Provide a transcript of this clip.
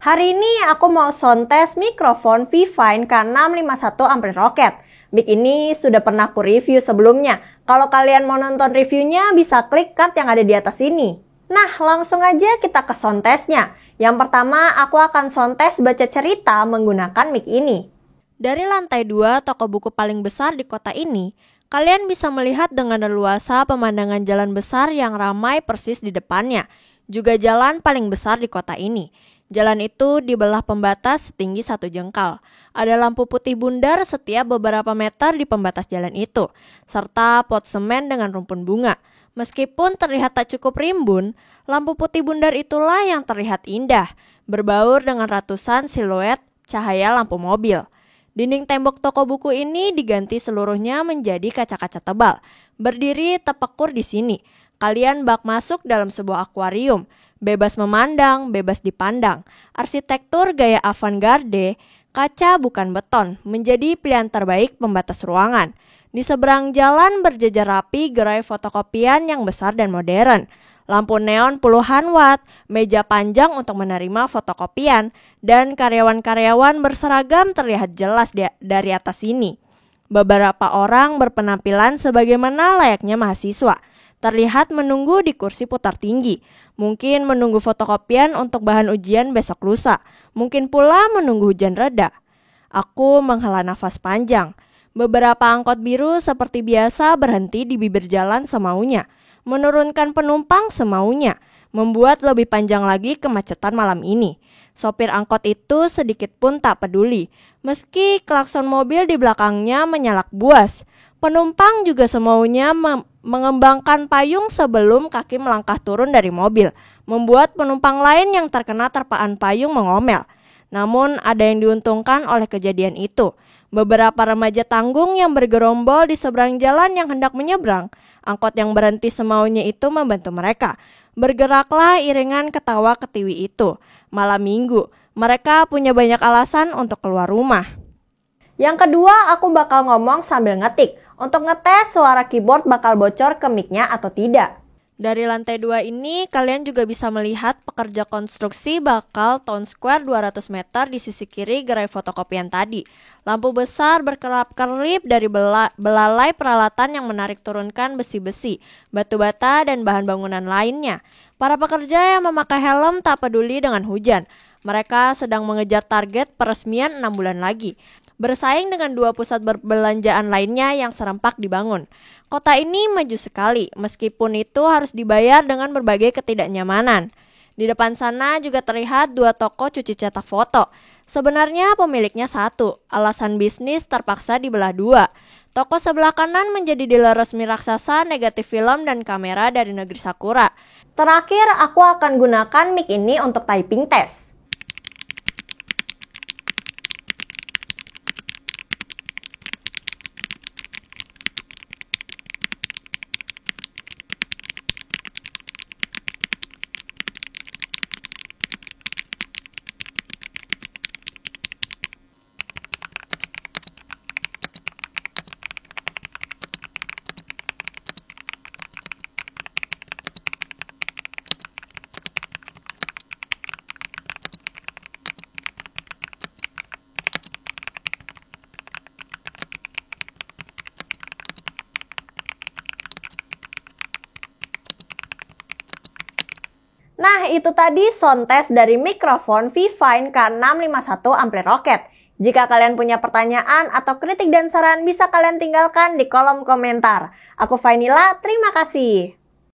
Hari ini aku mau sontes mikrofon V-Fine K651 Ampere Rocket. Mic ini sudah pernah aku review sebelumnya. Kalau kalian mau nonton reviewnya bisa klik card yang ada di atas ini. Nah, langsung aja kita ke sontesnya. Yang pertama, aku akan sontes baca cerita menggunakan mic ini. Dari lantai 2 toko buku paling besar di kota ini, kalian bisa melihat dengan leluasa pemandangan jalan besar yang ramai persis di depannya. Juga jalan paling besar di kota ini. Jalan itu dibelah pembatas setinggi 1 jengkal. Ada lampu putih bundar setiap beberapa meter di pembatas jalan itu, serta pot semen dengan rumpun bunga. Meskipun terlihat tak cukup rimbun, lampu putih bundar itulah yang terlihat indah, berbaur dengan ratusan siluet cahaya lampu mobil. Dinding tembok toko buku ini diganti seluruhnya menjadi kaca-kaca tebal. Berdiri tepekur di sini, kalian bak masuk dalam sebuah akuarium. Bebas memandang, bebas dipandang. Arsitektur gaya avant-garde, kaca bukan beton, menjadi pilihan terbaik pembatas ruangan. Di seberang jalan berjejer rapi gerai fotokopian yang besar dan modern. Lampu neon puluhan watt, meja panjang untuk menerima fotokopian, dan karyawan-karyawan berseragam terlihat jelas dari atas sini. Beberapa orang berpenampilan sebagaimana layaknya mahasiswa, terlihat menunggu di kursi putar tinggi. Mungkin menunggu fotokopian untuk bahan ujian besok lusa. Mungkin pula menunggu hujan reda. Aku menghela nafas panjang. Beberapa angkot biru seperti biasa berhenti di bibir jalan semaunya. Menurunkan penumpang semaunya. Membuat lebih panjang lagi kemacetan malam ini. Sopir angkot itu sedikit pun tak peduli. Meski klakson mobil di belakangnya menyalak buas. Penumpang juga semaunya mengembangkan payung sebelum kaki melangkah turun dari mobil, membuat penumpang lain yang terkena terpaan payung mengomel. Namun ada yang diuntungkan oleh kejadian itu. Beberapa remaja tanggung yang bergerombol di seberang jalan yang hendak menyeberang. Angkot yang berhenti semaunya itu membantu mereka. Bergeraklah iringan ketawa ketiwi itu. Malam minggu, mereka punya banyak alasan untuk keluar rumah. Yang kedua, aku bakal ngomong sambil ngetik. Untuk ngetes suara keyboard bakal bocor ke mic-nya atau tidak. Dari lantai 2 ini, kalian juga bisa melihat pekerja konstruksi bakal town square 200 meter di sisi kiri gerai fotokopian tadi. Lampu besar berkelap-kelip dari belalai peralatan yang menarik turunkan besi-besi, batu bata, dan bahan bangunan lainnya. Para pekerja yang memakai helm tak peduli dengan hujan. Mereka sedang mengejar target peresmian 6 bulan lagi. Bersaing dengan 2 pusat perbelanjaan lainnya yang serempak dibangun. Kota ini maju sekali, meskipun itu harus dibayar dengan berbagai ketidaknyamanan. Di depan sana juga terlihat 2 toko cuci cetak foto. Sebenarnya pemiliknya 1, alasan bisnis terpaksa dibelah 2. Toko sebelah kanan menjadi dealer resmi raksasa negatif film dan kamera dari negeri Sakura. Terakhir, aku akan gunakan mic ini untuk typing test. Nah, itu tadi sontes dari mikrofon V-Fine K651 Ampere Rocket. Jika kalian punya pertanyaan atau kritik dan saran, bisa kalian tinggalkan di kolom komentar. Aku Fainila, terima kasih.